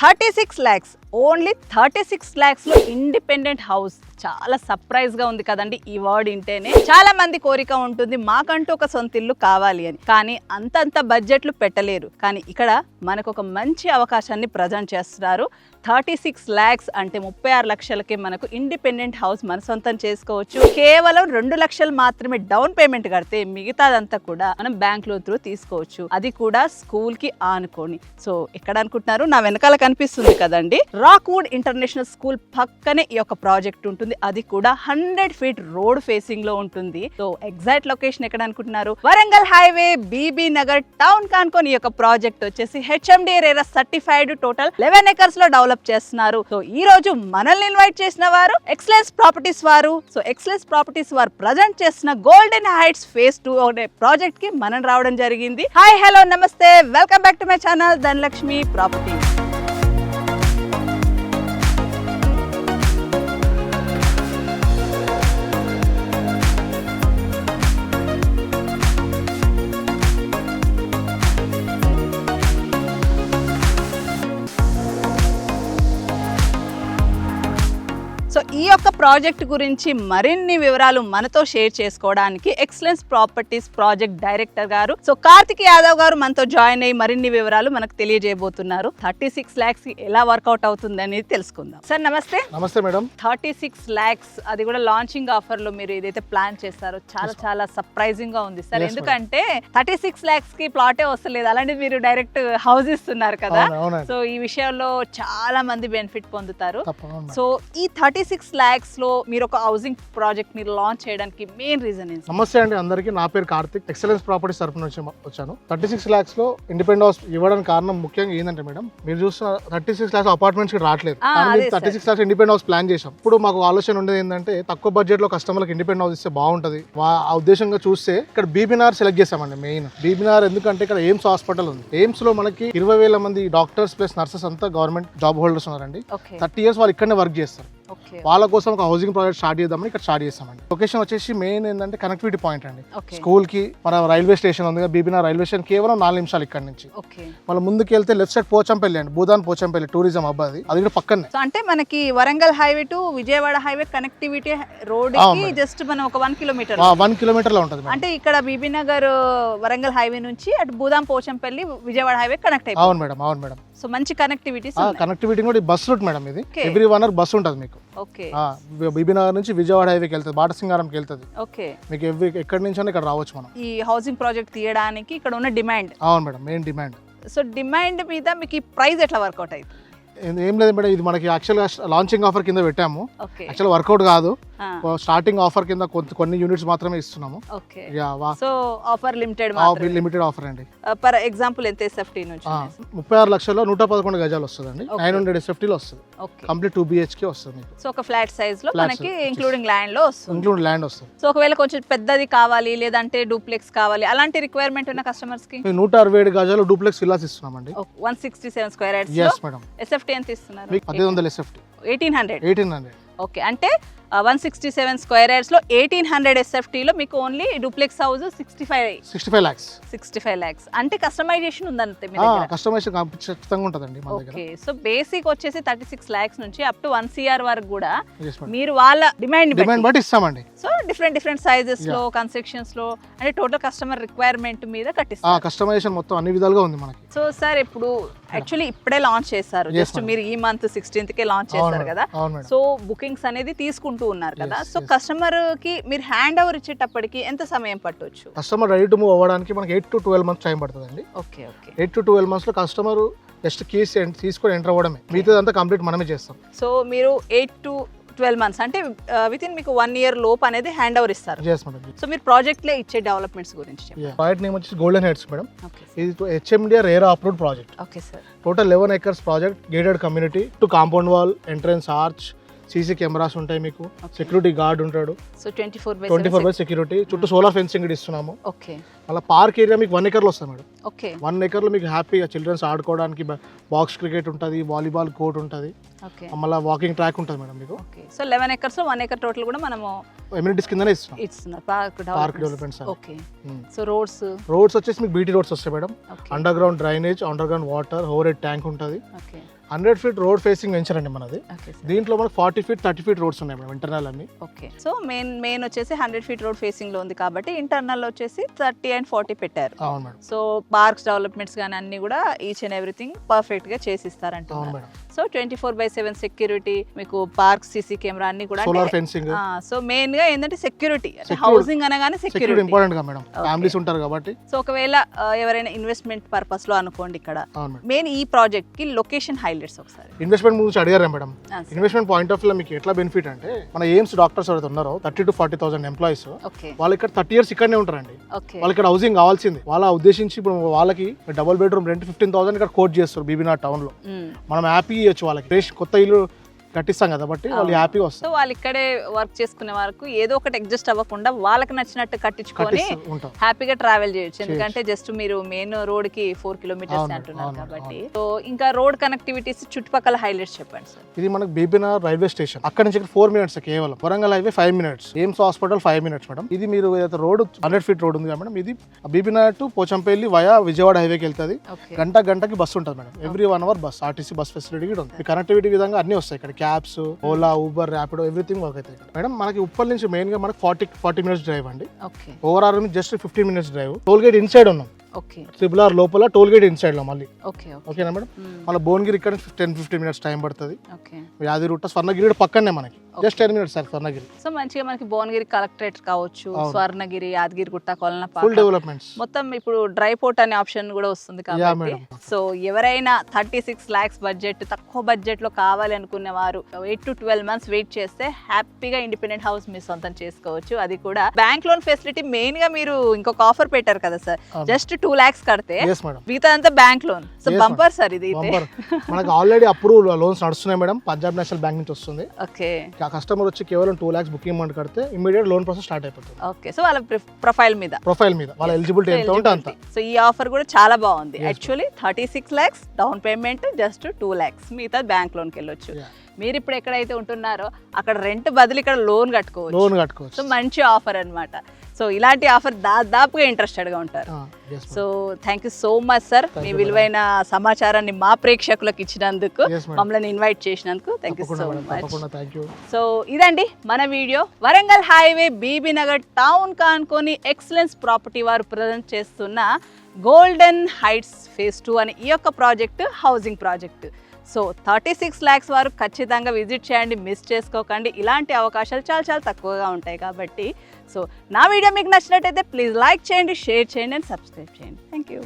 36 lakhs, only 36 lakhs లో independent house. చాలా surprise గా ఉంది కదండి ఈ వర్డ్ వింటేనే. చాలా మంది కోరిక ఉంటుంది మాకంటూ ఒక సొంత ఇల్లు కావాలి అని, కానీ అంతంత బడ్జెట్లు పెట్టలేరు. కానీ ఇక్కడ మనకు ఒక మంచి అవకాశాన్ని ప్రజెంట్ చేస్తున్నారు. 36 lakhs అంటే 36 లక్షలకే మనకు ఇండిపెండెంట్ హౌస్ మన సొంతం చేసుకోవచ్చు. కేవలం 2 లక్షలు మాత్రమే డౌన్ పేమెంట్ కడితే మిగతాదంతా కూడా మనం బ్యాంక్ లో త్రూ తీసుకోవచ్చు. అది కూడా స్కూల్ కి ఆనుకొని. సో ఎక్కడ అనుకుంటున్నారు, నా వెనకాల కనిపిస్తుంది కదండి, రాక్వుడ్ ఇంటర్నేషనల్ స్కూల్ పక్కనే ఈ యొక్క ప్రాజెక్ట్ ఉంటుంది. అది కూడా 100 feet రోడ్ ఫేసింగ్ లో ఉంటుంది. సో ఎగ్జాక్ట్ లొకేషన్ ఎక్కడ అనుకుంటున్నారు, Warangal highway Bibinagar town కానుకొని ఈ యొక్క ప్రాజెక్ట్ వచ్చేసి HMDA RERA certified total 11 acres లో డెవలప్ చేస్తున్నారు. సో ఈ రోజు మనల్ని ఇన్వైట్ చేసిన వారు ఎక్సలెన్స్ ప్రాపర్టీస్ వారు. సో ఎక్సలెన్స్ ప్రాపర్టీస్ వారు ప్రజెంట్ చేస్తున్న గోల్డెన్ హైట్స్ ఫేజ్ 2 అనే ప్రాజెక్ట్ కి మనం రావడం జరిగింది. హాయ్ హలో నమస్తే, welcome back to my channel Dhanalakshmi Properties. So ఈ యొక్క ప్రాజెక్ట్ గురించి మరిన్ని వివరాలు మనతో షేర్ చేసుకోవడానికి ఎక్సలెన్స్ ప్రాపర్టీస్ ప్రాజెక్ట్ డైరెక్టర్ గారు సో కార్తిక్ యాదవ్ గారు మనతో జాయిన్ అయ్యి మరిన్ని వివరాలు మనకు తెలియజేయబోతున్నారు. 36 lakhs ఎలా వర్కౌట్ అవుతుంది అనేది తెలుసుకుందాం. సార్ నమస్తే. నమస్తే మేడం. 36 lakhs అది కూడా లాంచింగ్ ఆఫర్ లో మీరు ఏదైతే ప్లాన్ చేస్తారో చాలా సర్ప్రైజింగ్ గా ఉంది సార్. ఎందుకంటే 36 lakhs కి ప్లాటే వస్తలేదు, అలాంటి మీరు డైరెక్ట్ హౌస్ ఇస్తున్నారు కదా. సో ఈ విషయంలో చాలా మంది బెనిఫిట్ పొందుతారు. సో ఈ 36 lakhs లో మీరు ఒక హౌసింగ్ ప్రాజెక్ట్ ని లాంచ్ చేయడానికి మెయిన్ రీజన్ ఏంటి? నమస్తే అండి అందరికి, నా పేరు కార్తిక్, ఎక్సలెన్స్ ప్రాపర్టీస్ తరఫున వచ్చాను. 36 lakhs లో ఇండిపెండెంట్ హౌస్ ఇవ్వడానికి కారణం ముఖ్యంగా ఏంటంటే మేడం, మీరు చూసిన 36 lakhs అపార్ట్మెంట్స్ కి రావట్లేదు. 36 lakhs ఇండిపెండెంట్ హౌస్ ప్లాన్ చేసాం. ఇప్పుడు మాకు ఆలోచన ఉండేది ఏంటంటే తక్కువ బడ్జెట్ లో కస్టమర్లకు ఇండిపెండెంట్ హౌస్ ఇస్తే బాగుంటది. ఆ ఉద్దేశంగా చూస్తే ఇక్కడ బీబీనార్ సెలెక్ట్ చేసామండి. మెయిన్ బీబీనార్ ఎందుకంటే ఇక్కడ ఎయిమ్స్ హాస్పిటల్ ఉంది. ఎయిమ్స్ లో మనకి 20,000 మంది డాక్టర్స్ ప్లస్ నర్సెస్ అంతా గవర్నమెంట్ జాబ్ హోల్డర్స్ ఉన్నారండి. 30 years వాళ్ళు ఇక్కడనే వర్క్ చేస్తారు. వాళ్ళ కోసం ఒక హౌసింగ్ ప్రాజెక్ట్ స్టార్ట్ చేద్దామని ఇక్కడ స్టార్ట్ చేస్తామండి. లొకేషన్ వచ్చేసి మెయిన్ ఏంటంటే కనెక్టివిటీ పాయింట్ అండి. స్కూల్ కి మన రైల్వే స్టేషన్ ఉంది, బీబీనార్ రైల్వే స్టేషన్ కేవలం 4 నిమిషాలు ఇక్కడ నుంచి. మన ముందుకు వెళ్తే లెఫ్ట్ సైడ్ పోచంపల్లి అండి, భూదాన్ పోచంపల్లి టూరిజం హబ్ అది కూడా పక్కనే. అంటే మనకి Warangal highway to Vijayawada highway connectivity road కి జస్ట్ మనం ఒక 1 kilometer 1 kilometer లో ఉంటుంది. అంటే ఇక్కడ బీబీ నగర్ వరంగల్ హైవే నుంచి అటు భూదాన్ పోచంపల్లి విజయవాడ హైవే కనెక్ట్ అయిపోయింది. అవును మేడం. సో మంచి కనెక్టివిటీ కూడా బస్ రూట్ మేడం. ఇది ఎవ్రీ 1 hour బస్ ఉంటుంది మీకు. బీబీనగర్ నుంచి విజయవాడ హైవేకి వెళ్తుంది, బాటసింగారంకి వెళ్తుంది. మీకు ఎక్కడి నుంచి ఇక్కడ రావచ్చు మనం. ఈ హౌసింగ్ ప్రాజెక్ట్ తీయడానికి ఇక్కడ ఉన్న డిమాండ్. అవును madam, main demand. So demand మీద మీకు ఈ ప్రైస్ ఎట్లా వర్కౌట్ అవుతుంది? ఏం లేదు మేడం, ఇది మనకి యాక్చువల్గా లాంచింగ్ ఆఫర్ కింద పెట్టాము. యాక్చువల్ వర్కౌట్ కాదు, స్టార్టింగ్ ఆఫర్ కింద కొన్ని యూనిట్స్ మాత్రమే ఇస్తున్నాము. సో ఆఫర్ లిమిటెడ్ ఆఫర్ అండి. ఫర్ ఎగ్జాంపుల్ ఎంత SFT నుంచి? 36 లక్షల్లో 111 గజాలు వస్తుందండి. 900 SFT లో వస్తుంది. కంప్లీట్ 2 BHK వస్తుంది. సో ఒక ఫ్లాట్ సైజ్ లో మనకి ఇంక్లూడింగ్ ల్యాండ్ లో వస్తుంది. ల్యాండ్ వస్తుంది. సో ఒకవేళ కొంచెం పెద్దది కావాలి లేదంటే డూప్లెక్స్ కావాలి, అలాంటి రిక్వైర్మెంట్ ఉన్న కస్టమర్స్ కి 167 గజాలు డూప్లెక్స్ విల్లాస్ ఇస్తున్నామండి. 167 square yards. yes madam. SFT ఎంత ఇస్తున్నారు? 1800 SFT. 1800. ఓకే, అంటే 167 square yards లో 1800 SFT లో మీకు ఓన్లీ డూప్లెక్స్ హౌస్ 65 lakhs. అంటే కస్టమైజేషన్ ఉందంతే మీ దగ్గర? కస్టమైజేషన్ ఖచ్చితంగా ఉంటదండి మన దగ్గర. ఓకే, సో బేసిక్ వచ్చేసి 36 lakhs నుంచి అప్ టు 1 crore వరకు కూడా మీరు వాళ్ళ డిమాండ్ బట్టి ఇస్తామండి. సో డిఫరెంట్ సైజెస్ లో కన్స్ట్రక్షన్స్ లో అంటే టోటల్ కస్టమర్ రిక్వైర్మెంట్ మీద కట్టిస్తారు. కస్టమైజేషన్ మొత్తం అన్ని విధాలుగా ఉంది మనకి. సో సార్ ఇప్పుడు యాక్చువల్లీ ఇప్పుడే లాంచ్ చేశారు, జస్ట్ మీరు ఈ మంత్ 16th కే లాంచ్ చేశారు కదా. సో బుకింగ్స్ అనేది తీసుకుంటూ ఉన్నారు కదా. సో కస్టమర్ కి మీరు హ్యాండ్ ఓవర్ ఇచ్చేటప్పటికి ఎంత సమయం పట్టొచ్చు? కస్టమర్ రెడీ టు మూవ్ అవ్వడానికి మనకి 8 to 12 months టైం పడుతుందండి. 8 to 12 months లో కస్టమర్ జస్ట్ కీస్ తీసుకొని ఎంటర్ అవ్వడమే, మిగతాదంతా కంప్లీట్ మనమే చేస్తాం. సో మీరు 8 to 12 months అంటే విత్ ఇన్ మీకు 1 year లోపు అనేది హ్యాండ్ ఓవర్ ఇస్తారు. సో మీరు ప్రాజెక్ట్ లో ఇచ్చే డెవలప్మెంట్స్ గురించి చెప్పండి. ప్రాజెక్ట్ నేమ్ వచ్చి గోల్డెన్ హైట్స్ మేడం. ఇది HMD RERA approved project. Okay sir. Total 11 acres project, gated community, to compound wall, entrance arch, CC cameras ఉంటాయి, మీకు సెక్యూరిటీ గార్డ్ ఉంటాడు. సో 24/7 సెక్యూరిటీ, చుట్టూ సోలార్ ఫెన్సింగ్ ఇస్తున్నాము. అలా పార్క్ ఏరియా మీకు 1 acre లో వస్తుంది మేడం. 1 acre లో మీకు హ్యాపీగా చిల్డ్రన్స్ ఆడుకోవడానికి బాక్స్ క్రికెట్ ఉంటుంది, వాలీబాల్ కోర్ట్ ఉంటుంది, మళ్ళీ వాకింగ్ ట్రాక్ ఉంటుంది మేడం మీకు. సో 11 acres లో 1 acre టోటల్ కూడా మనము ఎమ్యూనిటీస్ కిందనే ఇస్తున్నాం. Park developments. Okay. So roads వచ్చేసి మీకు BT రోడ్స్ వస్తాయి madam. Under ground drainage, under ground water, over head tank ఉంటుంది. 100 ఫీట్ రోడ్ ఫేసింగ్ వెంచర్ అండి మనది. Okay sir. దీంట్లో మనకు 40 ఫీట్ 30 ఫీట్ రోడ్స్ ఉన్నాయి మేడం ఇంటర్నల్ అన్ని. ఓకే, సో మెయిన్ వచ్చేసి 100 ఫీట్ రోడ్ ఫేసింగ్ లో ఉంది కాబట్టి ఇంటర్నల్ వచ్చేసి 30 and 40 పెట్టారు. అవును మేడం. సో పార్క్స్ డెవలప్మెంట్స్ కానీ అన్ని కూడా ఈచ్ అండ్ ఎవ్రీథింగ్ పర్ఫెక్ట్ గా చేసి అవును ఇస్తారంటున్నారు. మేడం. సో 24/7 సెక్యూరిటీ, మీకు పార్క్ సీసీ కెమెరా అన్ని కూడా. Solar fencing. సో మెయిన్ గా ఏంటంటే సెక్యూరిటీ, హౌసింగ్ అనగానే సెక్యూరిటీ సెక్యూరిటీ ఇంపార్టెంట్ గా మేడం, ఫ్యామిలీస్ ఉంటారు కాబట్టి. సో ఒకవేళ ఎవరైనా ఇన్వెస్ట్మెంట్ పర్పస్ లో అనుకోండి ఇక్కడ అవును మేడం. మెయిన్ ఈ ప్రాజెక్ట్ కి లొకేషన్ హైలైట్స్ ఒకసారి. ఇన్వెస్ట్మెంట్ గురించి అడిగారా మేడం? ఆ, sir. ఇన్వెస్ట్మెంట్ పాయింట్ ఆఫ్ లో మీకు ఎట్లా బెనిఫిట్ అంటే మన ఎయిమ్స్ డాక్టర్స్ ఎవరైతే ఉన్నారో 30 to 40,000 ఎంప్లాయీస్, ఓకే వాళ్ళు ఇక్కడ 30 years ఇక్కడనే ఉంటారండి. ఓకే వాళ్ళకి ఇక్కడ హౌసింగ్ కావాల్సింది. వాళ్ళ ఉద్దేశించి ఇప్పుడు వాళ్ళకి డబుల్ బెడ్రూమ్ రెంట్ 15,000 ఇక్కడ కోట్ చేస్తారు బీబీనాథ్ టౌన్ లో. మనం హ్యాపీ ఇవ్వచ్చు వాళ్ళకి, ఫ్రెష్ కొత్త ఇల్లు కట్టిస్తాం కదా, బట్టి వాళ్ళు హ్యాపీగా వస్తారు. సో వాళ్ళు ఇక్కడే వర్క్ చేసుకునే వరకు ఏదో ఒకటి అడ్జస్ట్ అవ్వకుండా వాళ్ళకి నచ్చినట్టు కట్టించుకొని ఉంటాం. హ్యాపీగా ట్రావెల్ చేయొచ్చు. ఎందుకంటే జస్ట్ మీరు మెయిన్ రోడ్ కి 4 kilometers అంటున్నారు కాబట్టి. సో ఇంకా రోడ్ కనెక్టివిటీస్ చుట్టుపక్కల హైలైట్స్ చెప్పండి సార్. ఇది మనకు బీబీనాథ్ రైల్వే స్టేషన్, అక్కడ నుంచి 4 minutes కేవలం. Warangal highway 5 minutes, AIIMS hospital 5 minutes madam. ఇది మీరు ఏదైతే రోడ్ 100 feet రోడ్ ఉంది కదా మేడం, ఇది బీబీనాథ్ టు పోచంపల్లి వయా విజయవాడ హైవేకి వెళ్తుంది. ఓకే, గంటకి బస్సు ఉంటుంది madam. Every 1 hour bus, RTC bus facility కూడా ఉంది. కనెక్టివిటీ విధంగా అన్ని వస్తాయి ఇక్కడ, cabs, Ola, Uber, Rapido, everything work అవుతాయి ఇక్కడ మేడం. మనకి ఉప్పల్ నుంచి మెయిన్ గా మనకి 40 minutes డ్రైవ్ అండి. Okay, overall just 15 minutes drive. Toll gate inside ఉన్నాం, ఓకే, ట్రిపుల్ ఆర్ లోపల, టోల్ గేట్ ఇన్సైడ్ లో మళ్ళీ. ఓకే, ఓకేనా మేడం? మళ్ళీ భువనగిరి ఇక్కడ 10-15 minutes టైం పడుతుంది. ఓకే. యాదగిరిగుట్ట, స్వర్ణగిరి పక్కనే మనకి, just 10 minutes sir Swarnagiri. So మంచిగా మనకి భువనగిరి కలెక్టరేట్ కావచ్చు, స్వర్ణగిరి, యాదగిరిగుట్ట, ఫుల్ కొలనపాక, డెవలప్మెంట్స్. మొత్తం ఇప్పుడు డ్రై పోర్ట్ అనే ఆప్షన్ కూడా వస్తుంది కాబట్టి. మేడం. సో ఎవరైనా 36 lakhs బడ్జెట్, తక్కువ బడ్జెట్ లో కావాలి అనుకునే వారు 8 to 12 months వెయిట్ చేస్తే హ్యాపీగా ఇండిపెండెంట్ హౌస్ మీ సొంతం చేసుకోవచ్చు. అది కూడా బ్యాంక్ లోన్ ఫెసిలిటీ. మెయిన్ గా మీరు ఇంకొక ఆఫర్ పెట్టారు కదా సార్, జస్ట్ 2 lakhs కడితే yes మేడం, మిగతా అంతా bank loan. So Yes, bumper sir ఇది అయితే. బంపర్. మనకి ఆల్రెడీ అప్రూవ్ లోన్స్ నడుస్తున్నాయి మేడం, పంజాబ్ నేషనల్ బ్యాంక్ నుంచి వస్తుంది. ఓకే, ఆ కస్టమర్ వచ్చి కేవలం 2 lakhs బుకింగ్ అమౌంట్ కడితే ఇమీడియట్ లోన్ ప్రాసెస్ స్టార్ట్ అయిపోతుంది. ఓకే. సో వాళ్ళ ప్రొఫైల్ మీద వాళ్ళ ఎలిజిబిలిటీ ఎంత ఉంటే అంత. సో ఈ ఆఫర్ కూడా చాలా బాగుంది. Actually 36 lakhs down payment, just 2 lakhs, మిగతా బ్యాంక్ లోన్కి వెళ్ళొచ్చు. Yeah. మీరు ఇప్పుడు ఎక్కడైతే ఉంటున్నారో అక్కడ రెంట్ బదులు ఇక్కడ లోన్ కట్టుకోవచ్చు. సో మంచి ఆఫర్ అన్నమాట. సో ఇలాంటి ఆఫర్ దాదాపుగా ఇంట్రెస్టెడ్ గా ఉంటారు. So thank you so much sir, మీ విలువైన సమాచారాన్ని మా ప్రేక్షకులకు ఇచ్చినందుకు, మమ్మల్ని ఇన్వైట్ చేసినందుకు thank you so much. So ఇదండి మన video. Warangal highway Bibinagar town కానుకొని ఎక్సలెన్స్ ప్రాపర్టీ వారు ప్రజెంట్ చేస్తున్న గోల్డెన్ హైట్స్ phase 2 అని ఈ యొక్క project housing project. So 36 lakhs వారు ఖచ్చితంగా విజిట్ చేయండి, మిస్ చేసుకోకండి. ఇలాంటి అవకాశాలు చాలా తక్కువగా ఉంటాయి కాబట్టి. సో నా వీడియో మీకు నచ్చినట్టయితే ప్లీజ్ లైక్ చేయండి, షేర్ చేయండి అండ్ సబ్స్క్రైబ్ చేయండి. Thank you.